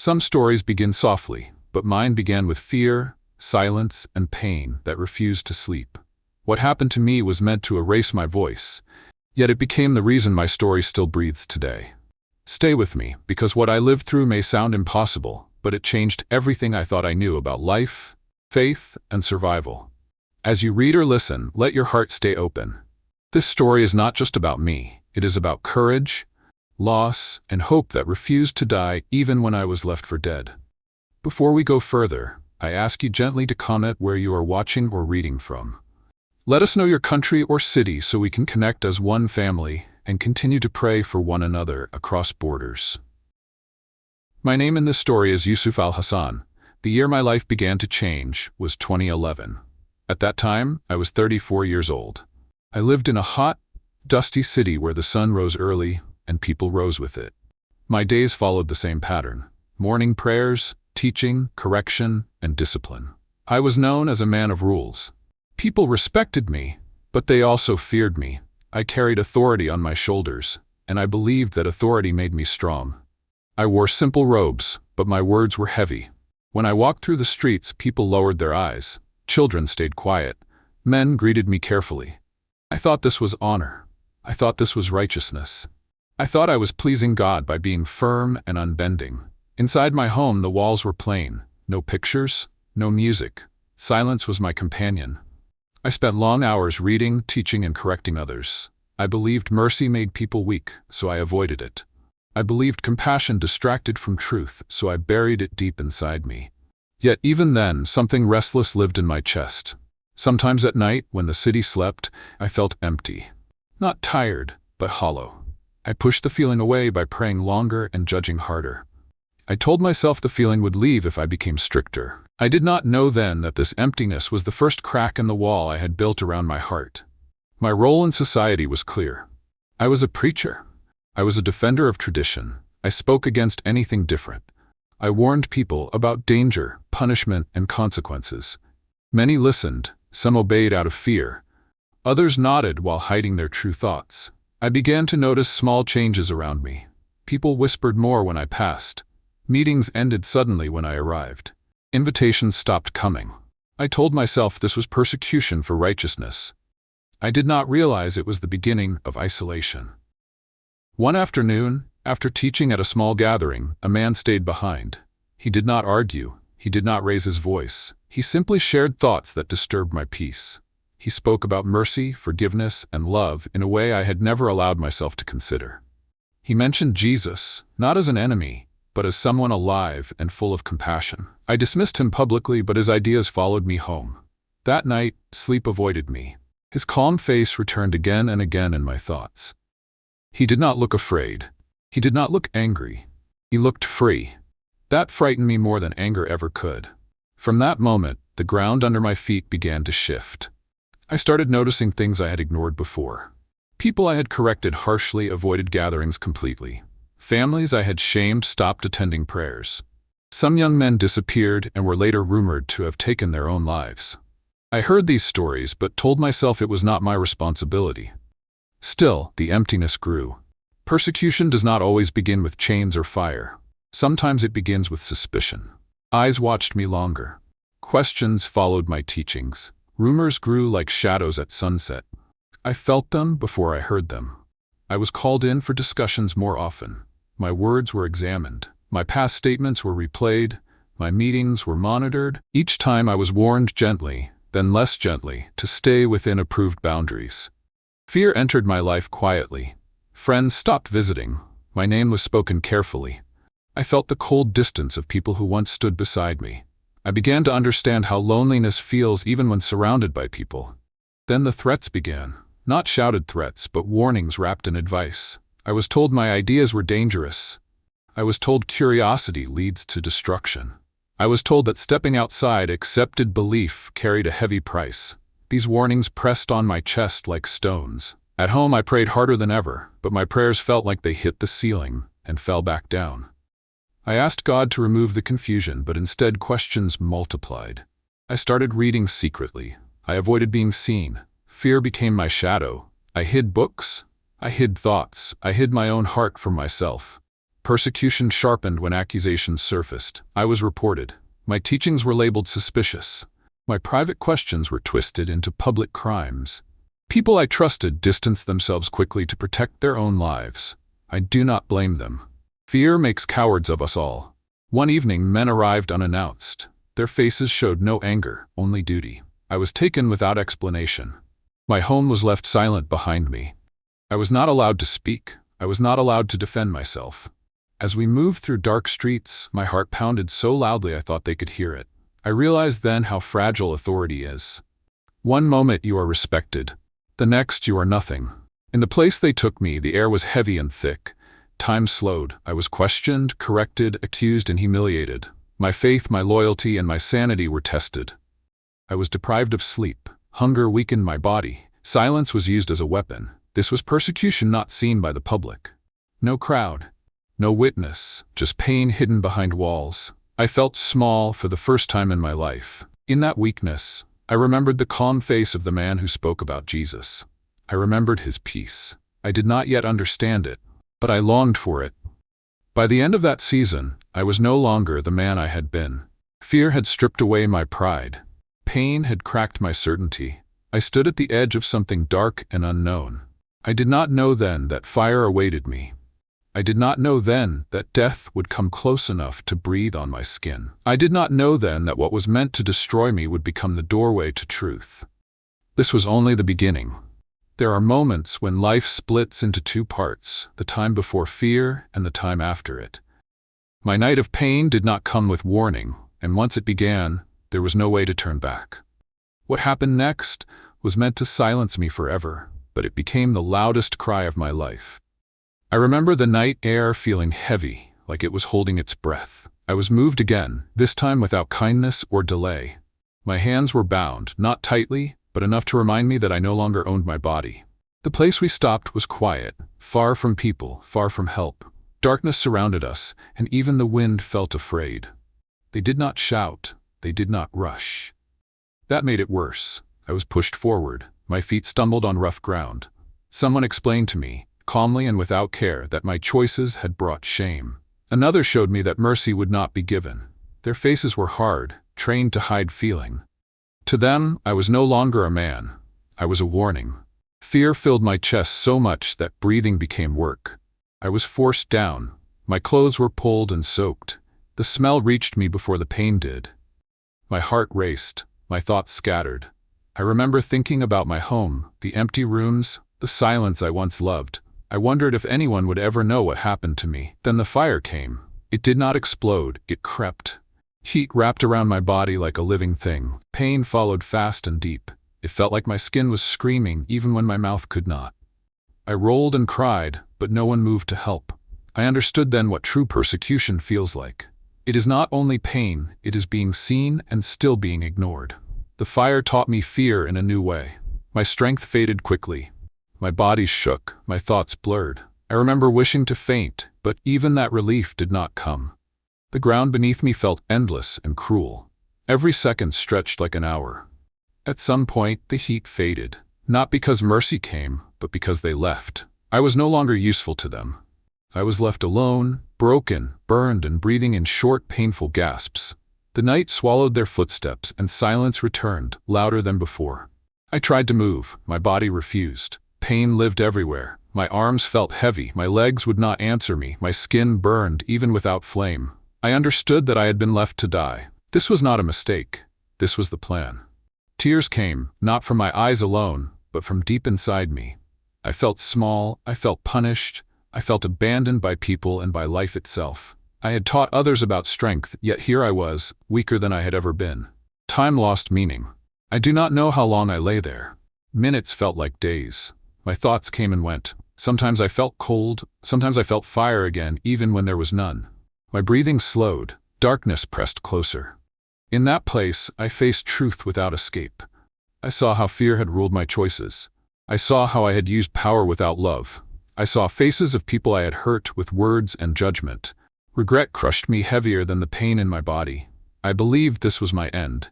Some stories begin softly, but mine began with fear, silence, and pain that refused to sleep. What happened to me was meant to erase my voice, yet it became the reason my story still breathes today. Stay with me, because what I lived through may sound impossible, but it changed everything I thought I knew about life, faith, and survival. As you read or listen, let your heart stay open. This story is not just about me. It is about courage, loss, and hope that refused to die even when I was left for dead. Before we go further, I ask you gently to comment where you are watching or reading from. Let us know your country or city so we can connect as one family and continue to pray for one another across borders. My name in this story is Yusuf Al-Hassan. The year my life began to change was 2011. At that time, I was 34 years old. I lived in a hot, dusty city where the sun rose early and people rose with it. My days followed the same pattern: morning prayers, teaching, correction, and discipline. I was known as a man of rules. People respected me, but they also feared me. I carried authority on my shoulders, and I believed that authority made me strong. I wore simple robes, but my words were heavy. When I walked through the streets, people lowered their eyes. Children stayed quiet. Men greeted me carefully. I thought this was honor. I thought this was righteousness. I thought I was pleasing God by being firm and unbending. Inside my home, the walls were plain. No pictures, no music. Silence was my companion. I spent long hours reading, teaching, and correcting others. I believed mercy made people weak, so I avoided it. I believed compassion distracted from truth, so I buried it deep inside me. Yet even then, something restless lived in my chest. Sometimes at night, when the city slept, I felt empty. Not tired, but hollow. I pushed the feeling away by praying longer and judging harder. I told myself the feeling would leave if I became stricter. I did not know then that this emptiness was the first crack in the wall I had built around my heart. My role in society was clear. I was a preacher. I was a defender of tradition. I spoke against anything different. I warned people about danger, punishment, and consequences. Many listened, some obeyed out of fear. Others nodded while hiding their true thoughts. I began to notice small changes around me. People whispered more when I passed. Meetings ended suddenly when I arrived. Invitations stopped coming. I told myself this was persecution for righteousness. I did not realize it was the beginning of isolation. One afternoon, after teaching at a small gathering, a man stayed behind. He did not argue. He did not raise his voice. He simply shared thoughts that disturbed my peace. He spoke about mercy, forgiveness, and love in a way I had never allowed myself to consider. He mentioned Jesus, not as an enemy, but as someone alive and full of compassion. I dismissed him publicly, but his ideas followed me home. That night, sleep avoided me. His calm face returned again and again in my thoughts. He did not look afraid. He did not look angry. He looked free. That frightened me more than anger ever could. From that moment, the ground under my feet began to shift. I started noticing things I had ignored before. People I had corrected harshly avoided gatherings completely. Families I had shamed stopped attending prayers. Some young men disappeared and were later rumored to have taken their own lives. I heard these stories but told myself it was not my responsibility. Still, the emptiness grew. Persecution does not always begin with chains or fire. Sometimes it begins with suspicion. Eyes watched me longer. Questions followed my teachings. Rumors grew like shadows at sunset. I felt them before I heard them. I was called in for discussions more often. My words were examined. My past statements were replayed. My meetings were monitored. Each time I was warned gently, then less gently, to stay within approved boundaries. Fear entered my life quietly. Friends stopped visiting. My name was spoken carefully. I felt the cold distance of people who once stood beside me. I began to understand how loneliness feels even when surrounded by people. Then the threats began. Not shouted threats, but warnings wrapped in advice. I was told my ideas were dangerous. I was told curiosity leads to destruction. I was told that stepping outside accepted belief carried a heavy price. These warnings pressed on my chest like stones. At home I prayed harder than ever, but my prayers felt like they hit the ceiling and fell back down. I asked God to remove the confusion, but instead questions multiplied. I started reading secretly. I avoided being seen. Fear became my shadow. I hid books. I hid thoughts. I hid my own heart from myself. Persecution sharpened when accusations surfaced. I was reported. My teachings were labeled suspicious. My private questions were twisted into public crimes. People I trusted distanced themselves quickly to protect their own lives. I do not blame them. Fear makes cowards of us all. One evening, men arrived unannounced. Their faces showed no anger, only duty. I was taken without explanation. My home was left silent behind me. I was not allowed to speak. I was not allowed to defend myself. As we moved through dark streets, my heart pounded so loudly I thought they could hear it. I realized then how fragile authority is. One moment you are respected. The next you are nothing. In the place they took me, the air was heavy and thick. Time slowed. I was questioned, corrected, accused, and humiliated. My faith, my loyalty, and my sanity were tested. I was deprived of sleep. Hunger weakened my body. Silence was used as a weapon. This was persecution not seen by the public. No crowd. No witness. Just pain hidden behind walls. I felt small for the first time in my life. In that weakness, I remembered the calm face of the man who spoke about Jesus. I remembered his peace. I did not yet understand it, but I longed for it. By the end of that season, I was no longer the man I had been. Fear had stripped away my pride. Pain had cracked my certainty. I stood at the edge of something dark and unknown. I did not know then that fire awaited me. I did not know then that death would come close enough to breathe on my skin. I did not know then that what was meant to destroy me would become the doorway to truth. This was only the beginning. There are moments when life splits into two parts, the time before fear and the time after it. My night of pain did not come with warning, and once it began, there was no way to turn back. What happened next was meant to silence me forever, but it became the loudest cry of my life. I remember the night air feeling heavy, like it was holding its breath. I was moved again, this time without kindness or delay. My hands were bound, not tightly, but enough to remind me that I no longer owned my body. The place we stopped was quiet, far from people, far from help. Darkness surrounded us, and even the wind felt afraid. They did not shout, they did not rush. That made it worse. I was pushed forward. My feet stumbled on rough ground. Someone explained to me, calmly and without care, that my choices had brought shame. Another showed me that mercy would not be given. Their faces were hard, trained to hide feeling. To them, I was no longer a man. I was a warning. Fear filled my chest so much that breathing became work. I was forced down. My clothes were pulled and soaked. The smell reached me before the pain did. My heart raced. My thoughts scattered. I remember thinking about my home, the empty rooms, the silence I once loved. I wondered if anyone would ever know what happened to me. Then the fire came. It did not explode, it crept. Heat wrapped around my body like a living thing. Pain followed fast and deep. It felt like my skin was screaming even when my mouth could not. I rolled and cried, but no one moved to help. I understood then what true persecution feels like. It is not only pain, it is being seen and still being ignored. The fire taught me fear in a new way. My strength faded quickly. My body shook, my thoughts blurred. I remember wishing to faint, but even that relief did not come. The ground beneath me felt endless and cruel. Every second stretched like an hour. At some point, the heat faded. Not because mercy came, but because they left. I was no longer useful to them. I was left alone, broken, burned, and breathing in short, painful gasps. The night swallowed their footsteps, and silence returned, louder than before. I tried to move. My body refused. Pain lived everywhere. My arms felt heavy. My legs would not answer me. My skin burned, even without flame. I understood that I had been left to die. This was not a mistake. This was the plan. Tears came, not from my eyes alone, but from deep inside me. I felt small. I felt punished. I felt abandoned by people and by life itself. I had taught others about strength, yet here I was, weaker than I had ever been. Time lost meaning. I do not know how long I lay there. Minutes felt like days. My thoughts came and went. Sometimes I felt cold, sometimes I felt fire again, even when there was none. My breathing slowed. Darkness pressed closer. In that place, I faced truth without escape. I saw how fear had ruled my choices. I saw how I had used power without love. I saw faces of people I had hurt with words and judgment. Regret crushed me heavier than the pain in my body. I believed this was my end.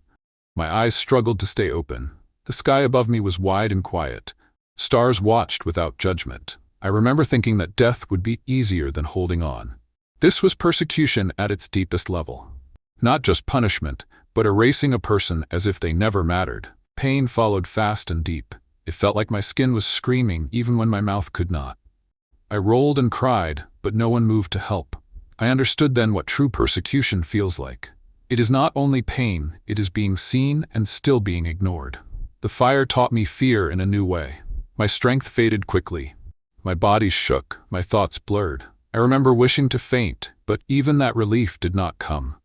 My eyes struggled to stay open. The sky above me was wide and quiet. Stars watched without judgment. I remember thinking that death would be easier than holding on. This was persecution at its deepest level. Not just punishment, but erasing a person as if they never mattered. Pain followed fast and deep. It felt like my skin was screaming even when my mouth could not. I rolled and cried, but no one moved to help. I understood then what true persecution feels like. It is not only pain, it is being seen and still being ignored. The fire taught me fear in a new way. My strength faded quickly. My body shook, my thoughts blurred. I remember wishing to faint, but even that relief did not come.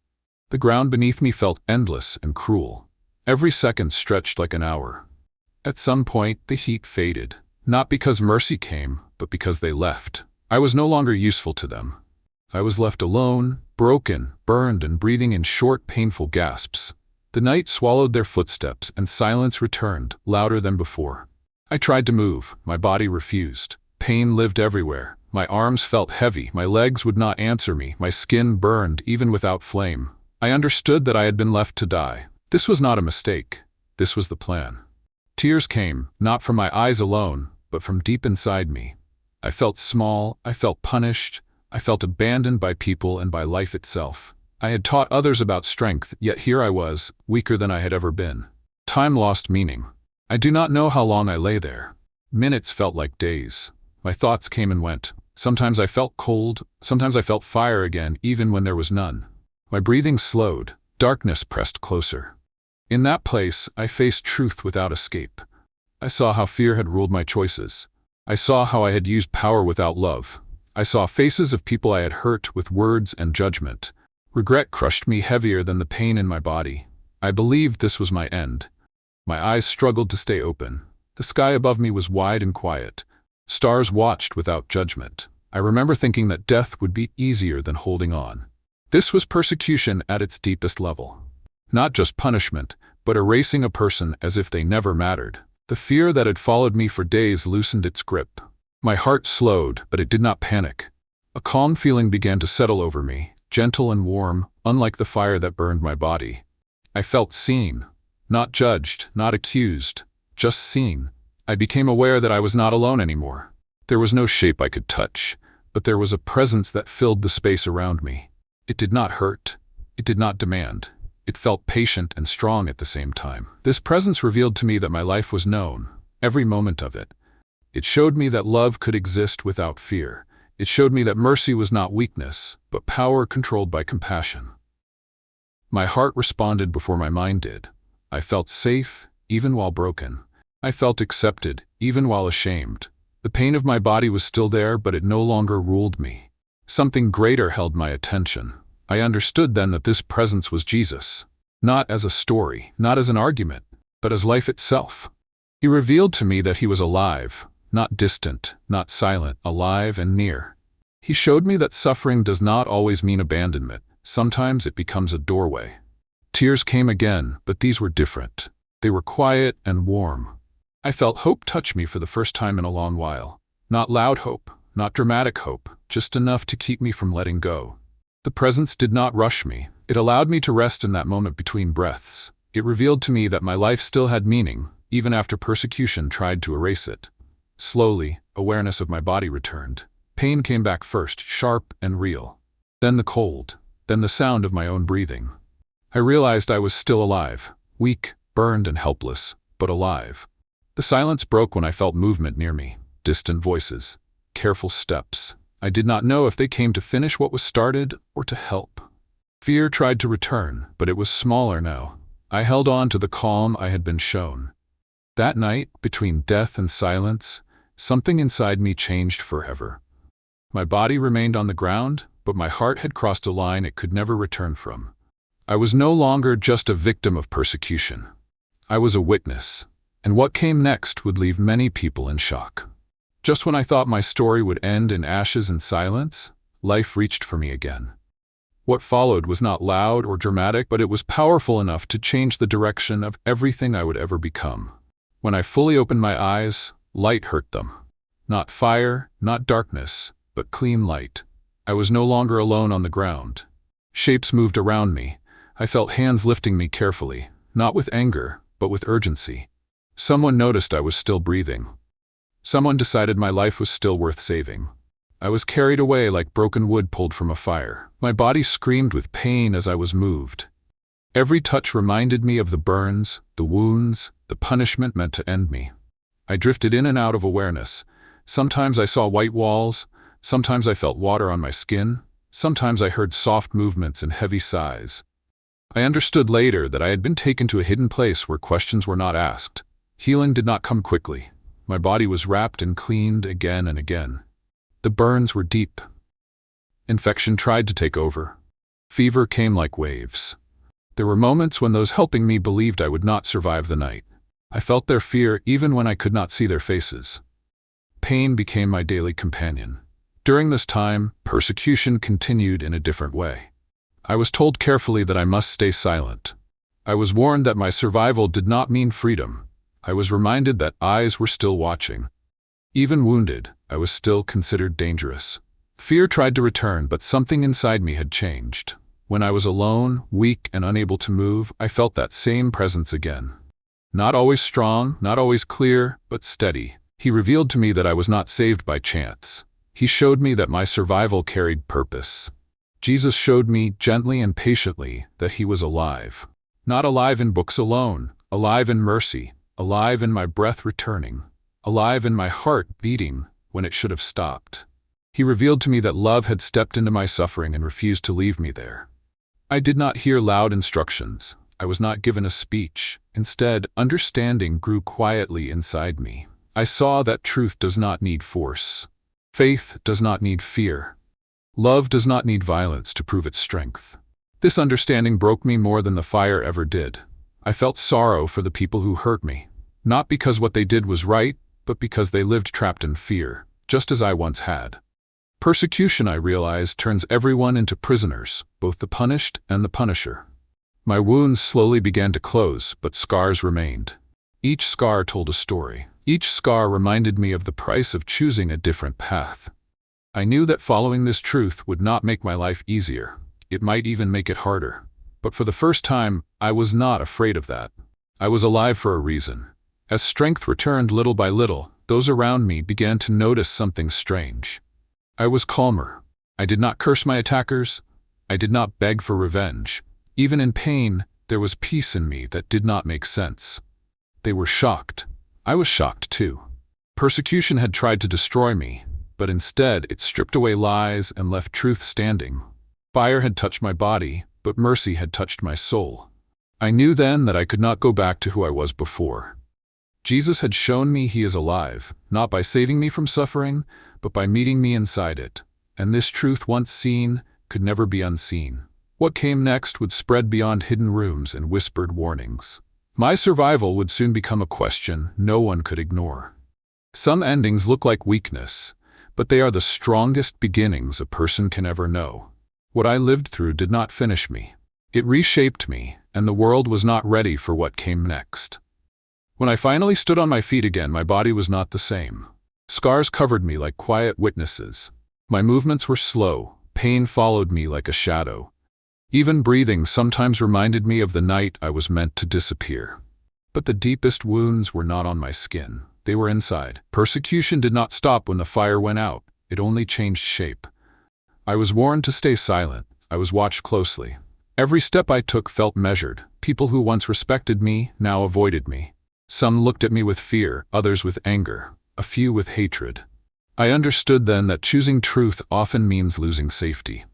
The ground beneath me felt endless and cruel. Every second stretched like an hour. At some point, the heat faded, not because mercy came, but because they left. I was no longer useful to them. I was left alone, broken, burned, and breathing in short, painful gasps. The night swallowed their footsteps, and silence returned, louder than before. I tried to move. My body refused. Pain lived everywhere. My arms felt heavy. My legs would not answer me. My skin burned, even without flame. I understood that I had been left to die. This was not a mistake. This was the plan. Tears came, not from my eyes alone, but from deep inside me. I felt small. I felt punished. I felt abandoned by people and by life itself. I had taught others about strength, yet here I was, weaker than I had ever been. Time lost meaning. I do not know how long I lay there. Minutes felt like days. My thoughts came and went. Sometimes I felt cold, sometimes I felt fire again, even when there was none. My breathing slowed. Darkness pressed closer. In that place, I faced truth without escape. I saw how fear had ruled my choices. I saw how I had used power without love. I saw faces of people I had hurt with words and judgment. Regret crushed me heavier than the pain in my body. I believed this was my end. My eyes struggled to stay open. The sky above me was wide and quiet. Stars watched without judgment. I remember thinking that death would be easier than holding on. This was persecution at its deepest level. Not just punishment, but erasing a person as if they never mattered. The fear that had followed me for days loosened its grip. My heart slowed, but it did not panic. A calm feeling began to settle over me, gentle and warm, unlike the fire that burned my body. I felt seen. Not judged, not accused, just seen. I became aware that I was not alone anymore. There was no shape I could touch, but there was a presence that filled the space around me. It did not hurt. It did not demand. It felt patient and strong at the same time. This presence revealed to me that my life was known, every moment of it. It showed me that love could exist without fear. It showed me that mercy was not weakness, but power controlled by compassion. My heart responded before my mind did. I felt safe, even while broken. I felt accepted, even while ashamed. The pain of my body was still there, but it no longer ruled me. Something greater held my attention. I understood then that this presence was Jesus. Not as a story, not as an argument, but as life itself. He revealed to me that he was alive, not distant, not silent, alive and near. He showed me that suffering does not always mean abandonment. Sometimes it becomes a doorway. Tears came again, but these were different. They were quiet and warm. I felt hope touch me for the first time in a long while. Not loud hope, not dramatic hope, just enough to keep me from letting go. The presence did not rush me. It allowed me to rest in that moment between breaths. It revealed to me that my life still had meaning, even after persecution tried to erase it. Slowly, awareness of my body returned. Pain came back first, sharp and real. Then the cold, then the sound of my own breathing. I realized I was still alive, weak, burned and helpless, but alive. The silence broke when I felt movement near me, distant voices, careful steps. I did not know if they came to finish what was started or to help. Fear tried to return, but it was smaller now. I held on to the calm I had been shown. That night, between death and silence, something inside me changed forever. My body remained on the ground, but my heart had crossed a line it could never return from. I was no longer just a victim of persecution. I was a witness, and what came next would leave many people in shock. Just when I thought my story would end in ashes and silence, life reached for me again. What followed was not loud or dramatic, but it was powerful enough to change the direction of everything I would ever become. When I fully opened my eyes, light hurt them. Not fire, not darkness, but clean light. I was no longer alone on the ground. Shapes moved around me. I felt hands lifting me carefully, not with anger, but with urgency. Someone noticed I was still breathing. Someone decided my life was still worth saving. I was carried away like broken wood pulled from a fire. My body screamed with pain as I was moved. Every touch reminded me of the burns, the wounds, the punishment meant to end me. I drifted in and out of awareness. Sometimes I saw white walls, sometimes I felt water on my skin, sometimes I heard soft movements and heavy sighs. I understood later that I had been taken to a hidden place where questions were not asked. Healing did not come quickly. My body was wrapped and cleaned again and again. The burns were deep. Infection tried to take over. Fever came like waves. There were moments when those helping me believed I would not survive the night. I felt their fear even when I could not see their faces. Pain became my daily companion. During this time, persecution continued in a different way. I was told carefully that I must stay silent. I was warned that my survival did not mean freedom. I was reminded that eyes were still watching. Even wounded, I was still considered dangerous. Fear tried to return, but something inside me had changed. When I was alone, weak, and unable to move, I felt that same presence again. Not always strong, not always clear, but steady. He revealed to me that I was not saved by chance. He showed me that my survival carried purpose. Jesus showed me, gently and patiently, that he was alive. Not alive in books alone, alive in mercy, alive in my breath returning, alive in my heart beating when it should have stopped. He revealed to me that love had stepped into my suffering and refused to leave me there. I did not hear loud instructions. I was not given a speech. Instead, understanding grew quietly inside me. I saw that truth does not need force. Faith does not need fear. Love does not need violence to prove its strength. This understanding broke me more than the fire ever did. I felt sorrow for the people who hurt me, not because what they did was right, but because they lived trapped in fear, just as I once had. Persecution, I realized, turns everyone into prisoners, both the punished and the punisher. My wounds slowly began to close, but scars remained. Each scar told a story. Each scar reminded me of the price of choosing a different path. I knew that following this truth would not make my life easier. It might even make it harder. But for the first time, I was not afraid of that. I was alive for a reason. As strength returned little by little, those around me began to notice something strange. I was calmer. I did not curse my attackers. I did not beg for revenge. Even in pain, there was peace in me that did not make sense. They were shocked. I was shocked too. Persecution had tried to destroy me, but instead it stripped away lies and left truth standing. Fire had touched my body, but mercy had touched my soul. I knew then that I could not go back to who I was before. Jesus had shown me he is alive, not by saving me from suffering, but by meeting me inside it. And this truth, once seen, could never be unseen. What came next would spread beyond hidden rooms and whispered warnings. My survival would soon become a question no one could ignore. Some endings look like weakness, but they are the strongest beginnings a person can ever know. What I lived through did not finish me. It reshaped me, and the world was not ready for what came next. When I finally stood on my feet again, my body was not the same. Scars covered me like quiet witnesses. My movements were slow. Pain followed me like a shadow. Even breathing sometimes reminded me of the night I was meant to disappear. But the deepest wounds were not on my skin. They were inside. Persecution did not stop when the fire went out. It only changed shape. I was warned to stay silent. I was watched closely. Every step I took felt measured. People who once respected me now avoided me. Some looked at me with fear, others with anger, a few with hatred. I understood then that choosing truth often means losing safety.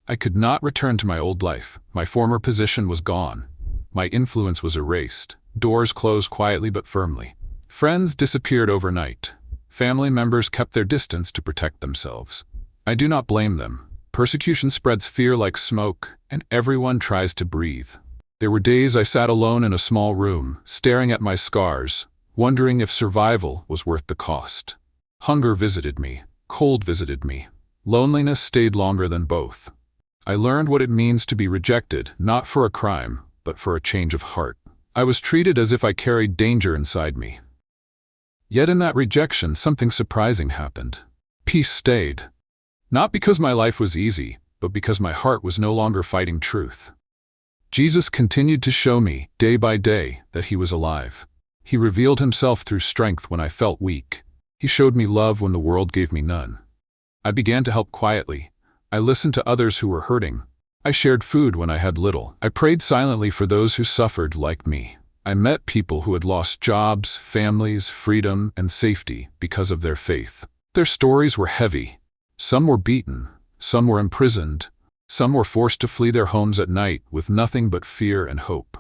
I could not return to my old life. My former position was gone. My influence was erased. Doors closed quietly but firmly. Friends disappeared overnight. Family members kept their distance to protect themselves. I do not blame them. Persecution spreads fear like smoke, and everyone tries to breathe. There were days I sat alone in a small room, staring at my scars, wondering if survival was worth the cost. Hunger visited me. Cold visited me. Loneliness stayed longer than both. I learned what it means to be rejected, not for a crime, but for a change of heart. I was treated as if I carried danger inside me. Yet in that rejection, something surprising happened. Peace stayed. Not because my life was easy, but because my heart was no longer fighting truth. Jesus continued to show me, day by day, that he was alive. He revealed himself through strength when I felt weak. He showed me love when the world gave me none. I began to help quietly. I listened to others who were hurting. I shared food when I had little. I prayed silently for those who suffered like me. I met people who had lost jobs, families, freedom, and safety because of their faith. Their stories were heavy. Some were beaten. Some were imprisoned. Some were forced to flee their homes at night with nothing but fear and hope.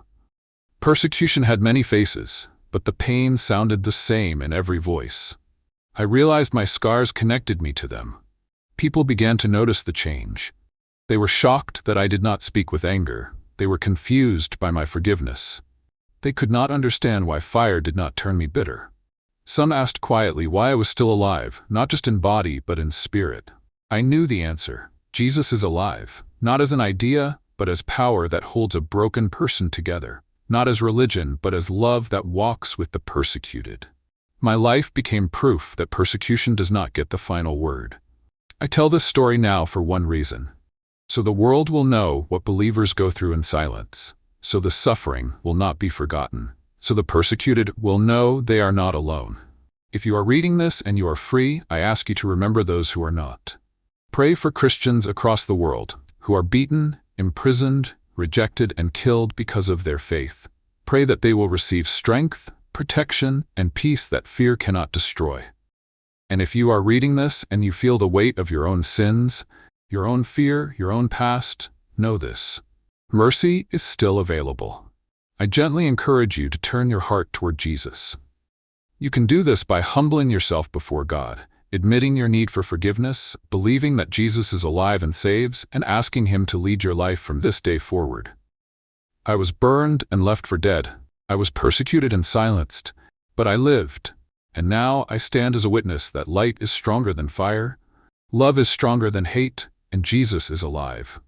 Persecution had many faces, but the pain sounded the same in every voice. I realized my scars connected me to them. People began to notice the change. They were shocked that I did not speak with anger. They were confused by my forgiveness. They could not understand why fire did not turn me bitter. Some asked quietly why I was still alive, not just in body but in spirit. I knew the answer. Jesus is alive, not as an idea, but as power that holds a broken person together. Not as religion, but as love that walks with the persecuted. My life became proof that persecution does not get the final word. I tell this story now for one reason. So the world will know what believers go through in silence. So the suffering will not be forgotten. So the persecuted will know they are not alone. If you are reading this and you are free, I ask you to remember those who are not. Pray for Christians across the world who are beaten, imprisoned, rejected, and killed because of their faith. Pray that they will receive strength, protection, and peace that fear cannot destroy. And if you are reading this and you feel the weight of your own sins, your own fear, your own past, know this. Mercy is still available. I gently encourage you to turn your heart toward Jesus. You can do this by humbling yourself before God, admitting your need for forgiveness, believing that Jesus is alive and saves, and asking Him to lead your life from this day forward. I was burned and left for dead. I was persecuted and silenced, but I lived. And now I stand as a witness that light is stronger than fire, love is stronger than hate, and Jesus is alive.